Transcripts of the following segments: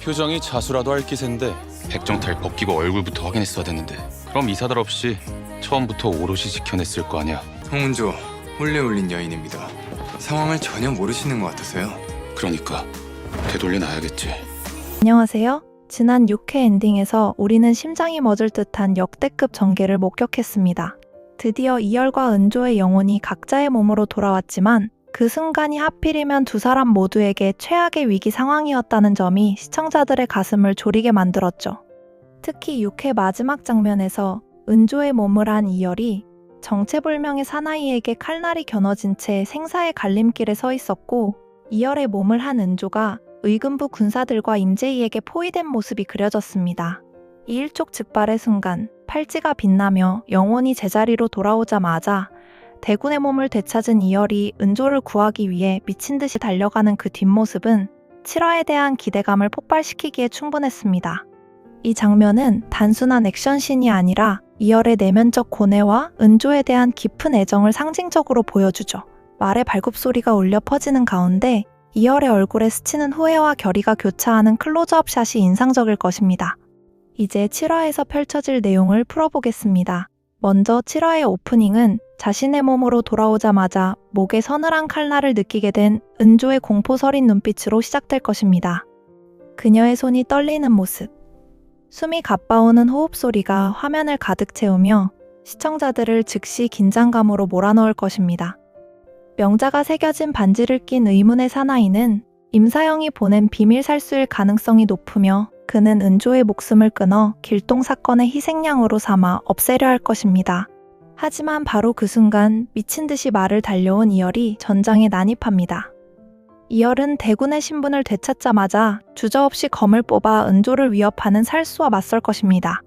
표정이 자수라도 할 기세인데 백정탈 벗기고 얼굴부터 확인했어야 됐는데 그럼 이사달 없이 처음부터 오롯이 지켜냈을 거 아니야. 홍은조, 홀레 올린 여인입니다. 상황을 전혀 모르시는 것 같아서요. 그러니까 되돌려놔야겠지. 안녕하세요. 지난 6회 엔딩에서 우리는 심장이 멎을 듯한 역대급 전개를 목격했습니다. 드디어 이열과 은조의 영혼이 각자의 몸으로 돌아왔지만 그 순간이 하필이면 두 사람 모두에게 최악의 위기 상황이었다는 점이 시청자들의 가슴을 졸이게 만들었죠. 특히 6회 마지막 장면에서 은조의 몸을 한 이열이 정체불명의 사나이에게 칼날이 겨눠진 채 생사의 갈림길에 서 있었고, 이열의 몸을 한 은조가 의금부 군사들과 임재희에게 포위된 모습이 그려졌습니다. 이 일촉즉발의 순간 팔찌가 빛나며 영혼이 제자리로 돌아오자마자 대군의 몸을 되찾은 이열이 은조를 구하기 위해 미친 듯이 달려가는 그 뒷모습은 7화에 대한 기대감을 폭발시키기에 충분했습니다. 이 장면은 단순한 액션씬이 아니라 이열의 내면적 고뇌와 은조에 대한 깊은 애정을 상징적으로 보여주죠. 말의 발굽소리가 울려 퍼지는 가운데 이열의 얼굴에 스치는 후회와 결의가 교차하는 클로즈업 샷이 인상적일 것입니다. 이제 7화에서 펼쳐질 내용을 풀어보겠습니다. 먼저 7화의 오프닝은 자신의 몸으로 돌아오자마자 목에 서늘한 칼날을 느끼게 된 은조의 공포 서린 눈빛으로 시작될 것입니다. 그녀의 손이 떨리는 모습, 숨이 가빠오는 호흡 소리가 화면을 가득 채우며 시청자들을 즉시 긴장감으로 몰아넣을 것입니다. 명자가 새겨진 반지를 낀 의문의 사나이는 임사영이 보낸 비밀 살수일 가능성이 높으며 그는 은조의 목숨을 끊어 길동 사건의 희생양으로 삼아 없애려 할 것입니다. 하지만 바로 그 순간 미친 듯이 말을 달려온 이열이 전장에 난입합니다. 이열은 대군의 신분을 되찾자마자 주저없이 검을 뽑아 은조를 위협하는 살수와 맞설 것입니다.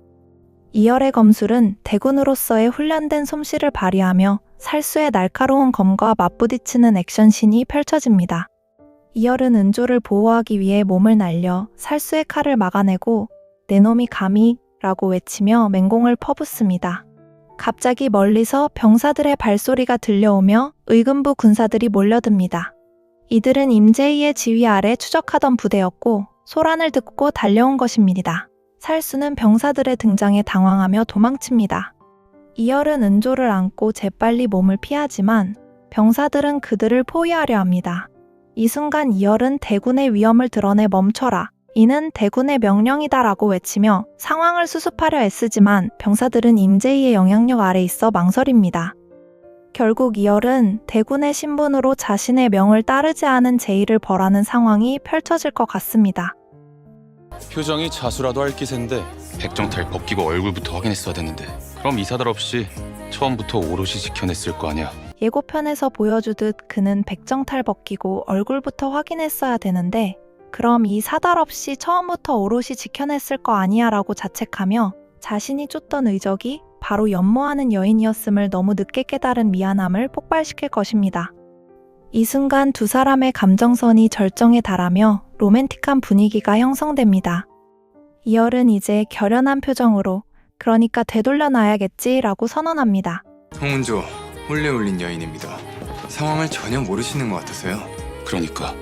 이열의 검술은 대군으로서의 훈련된 솜씨를 발휘하며 살수의 날카로운 검과 맞부딪히는 액션씬이 펼쳐집니다. 이열은 은조를 보호하기 위해 몸을 날려 살수의 칼을 막아내고 "내 놈이 감히" 라고 외치며 맹공을 퍼붓습니다. 갑자기 멀리서 병사들의 발소리가 들려오며 의금부 군사들이 몰려듭니다. 이들은 임재희의 지휘 아래 추적하던 부대였고 소란을 듣고 달려온 것입니다. 살수는 병사들의 등장에 당황하며 도망칩니다. 이열은 은조를 안고 재빨리 몸을 피하지만 병사들은 그들을 포위하려 합니다. 이 순간 이열은 대군의 위험을 드러내 멈춰라, 이는 대군의 명령이다 라고 외치며 상황을 수습하려 애쓰지만 병사들은 임재희의 영향력 아래 있어 망설입니다. 결국 이열은 대군의 신분으로 자신의 명을 따르지 않은 제의를 벌하는 상황이 펼쳐질 것 같습니다. 표정이 자수라도 할 기세인데 백정탈 벗기고 얼굴부터 확인했어야 됐는데 그럼 이사달 없이 처음부터 오롯이 지켜냈을 거 아니야. 예고편에서 보여주듯 그는 백정탈 벗기고 얼굴부터 확인했어야 되는데 그럼 이 사달 없이 처음부터 오롯이 지켜냈을 거 아니야 라고 자책하며 자신이 쫓던 의적이 바로 연모하는 여인이었음을 너무 늦게 깨달은 미안함을 폭발시킬 것입니다. 이 순간 두 사람의 감정선이 절정에 달하며 로맨틱한 분위기가 형성됩니다. 이열은 이제 결연한 표정으로 "그러니까 되돌려놔야겠지" 라고 선언합니다. 홍은조, 홀레 올린 여인입니다. 상황을 전혀 모르시는 것 같아서요. 그러니까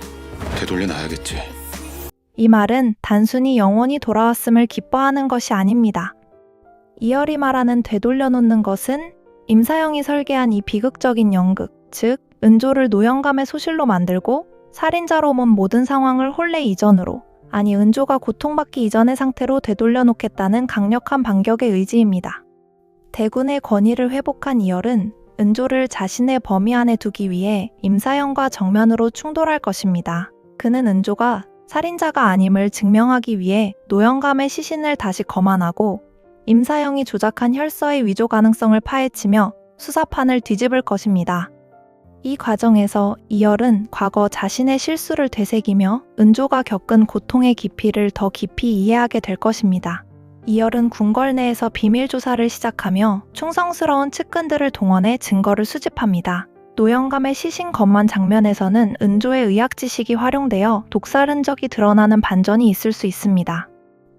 되돌려놔야겠지. 이 말은 단순히 영혼이 돌아왔음을 기뻐하는 것이 아닙니다. 이열이 말하는 되돌려놓는 것은 임사영이 설계한 이 비극적인 연극, 즉 은조를 노영감의 소실로 만들고 살인자로 몬 모든 상황을 홀레 이전으로, 아니 은조가 고통받기 이전의 상태로 되돌려놓겠다는 강력한 반격의 의지입니다. 대군의 권위를 회복한 이열은 은조를 자신의 범위 안에 두기 위해 임사영과 정면으로 충돌할 것입니다. 그는 은조가 살인자가 아님을 증명하기 위해 노영감의 시신을 다시 검안하고 임사영이 조작한 혈서의 위조 가능성을 파헤치며 수사판을 뒤집을 것입니다. 이 과정에서 이열은 과거 자신의 실수를 되새기며 은조가 겪은 고통의 깊이를 더 깊이 이해하게 될 것입니다. 이열은 궁궐 내에서 비밀 조사를 시작하며 충성스러운 측근들을 동원해 증거를 수집합니다. 노영감의 시신 검만 장면에서는 은조의 의학 지식이 활용되어 독살 흔적이 드러나는 반전이 있을 수 있습니다.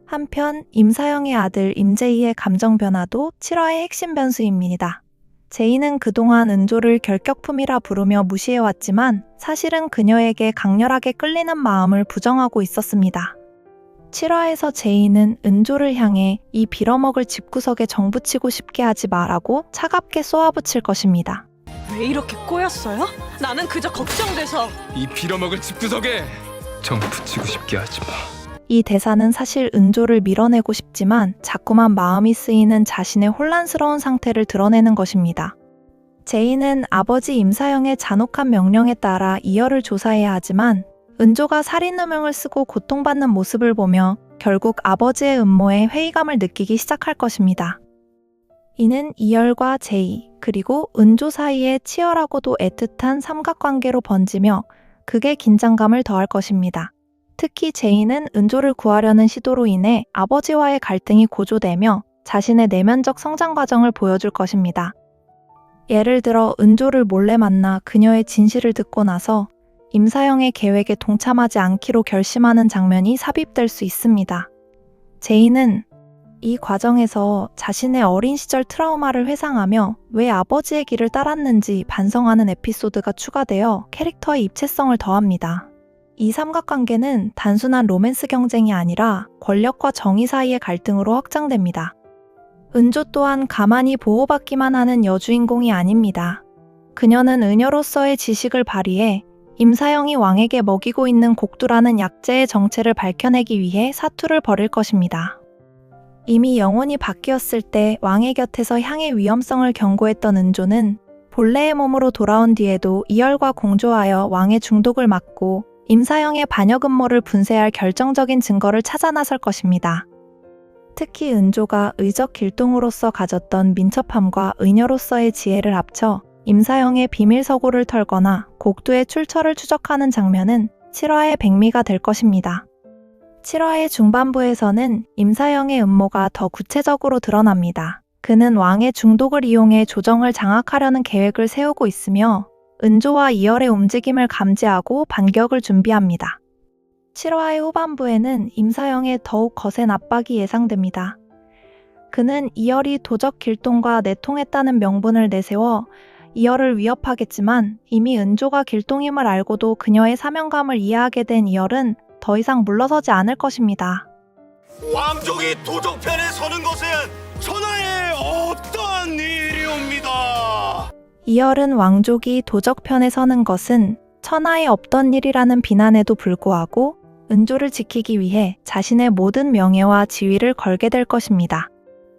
한편 임사영의 아들 임재희의 감정 변화도 7화의 핵심 변수입니다. 제이는 그동안 은조를 결격품이라 부르며 무시해왔지만 사실은 그녀에게 강렬하게 끌리는 마음을 부정하고 있었습니다. 7화에서 제이는 은조를 향해 이 빌어먹을 집구석에 정붙이고 싶게 하지 마라고 차갑게 쏘아붙일 것입니다. 왜 이렇게 꼬였어요? 나는 그저 걱정돼서. 이 빌어먹을 집구석에 정 붙이고 싶게 하지 마. 이 대사는 사실 은조를 밀어내고 싶지만 자꾸만 마음이 쓰이는 자신의 혼란스러운 상태를 드러내는 것입니다. 제이는 아버지 임사영의 잔혹한 명령에 따라 이열을 조사해야 하지만 은조가 살인 누명을 쓰고 고통받는 모습을 보며 결국 아버지의 음모에 회의감을 느끼기 시작할 것입니다. 이는 이열과 제이, 그리고 은조 사이에 치열하고도 애틋한 삼각관계로 번지며 극의 긴장감을 더할 것입니다. 특히 제이는 은조를 구하려는 시도로 인해 아버지와의 갈등이 고조되며 자신의 내면적 성장 과정을 보여줄 것입니다. 예를 들어 은조를 몰래 만나 그녀의 진실을 듣고 나서 임사영의 계획에 동참하지 않기로 결심하는 장면이 삽입될 수 있습니다. 제이는 이 과정에서 자신의 어린 시절 트라우마를 회상하며 왜 아버지의 길을 따랐는지 반성하는 에피소드가 추가되어 캐릭터의 입체성을 더합니다. 이 삼각관계는 단순한 로맨스 경쟁이 아니라 권력과 정의 사이의 갈등으로 확장됩니다. 은조 또한 가만히 보호받기만 하는 여주인공이 아닙니다. 그녀는 은여로서의 지식을 발휘해 임사영이 왕에게 먹이고 있는 곡두라는 약재의 정체를 밝혀내기 위해 사투를 벌일 것입니다. 이미 영혼이 바뀌었을 때 왕의 곁에서 향의 위험성을 경고했던 은조는 본래의 몸으로 돌아온 뒤에도 이열과 공조하여 왕의 중독을 막고 임사영의 반역 음모를 분쇄할 결정적인 증거를 찾아 나설 것입니다. 특히 은조가 의적 길동으로서 가졌던 민첩함과 의녀로서의 지혜를 합쳐 임사영의 비밀 서고를 털거나 곡두의 출처를 추적하는 장면은 7화의 백미가 될 것입니다. 7화의 중반부에서는 임사영의 음모가 더 구체적으로 드러납니다. 그는 왕의 중독을 이용해 조정을 장악하려는 계획을 세우고 있으며 은조와 이열의 움직임을 감지하고 반격을 준비합니다. 7화의 후반부에는 임사영의 더욱 거센 압박이 예상됩니다. 그는 이열이 도적 길동과 내통했다는 명분을 내세워 이열을 위협하겠지만 이미 은조가 길동임을 알고도 그녀의 사명감을 이해하게 된 이열은 더 이상 물러서지 않을 것입니다. 왕족이 도적편에 서는 것은 천하에 없던 일이옵니다. 이열은 왕족이 도적편에 서는 것은 천하에 없던 일이라는 비난에도 불구하고 은조를 지키기 위해 자신의 모든 명예와 지위를 걸게 될 것입니다.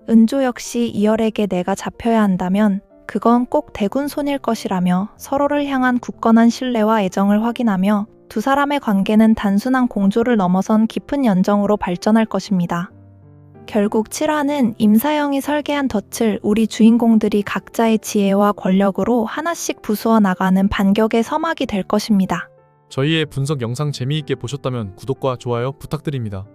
은조 역시 이열에게 내가 잡혀야 한다면 그건 꼭 대군손일 것이라며 서로를 향한 굳건한 신뢰와 애정을 확인하며 두 사람의 관계는 단순한 공조를 넘어선 깊은 연정으로 발전할 것입니다. 결국 7화는 임사영이 설계한 덫을 우리 주인공들이 각자의 지혜와 권력으로 하나씩 부수어 나가는 반격의 서막이 될 것입니다. 저희의 분석 영상 재미있게 보셨다면 구독과 좋아요 부탁드립니다.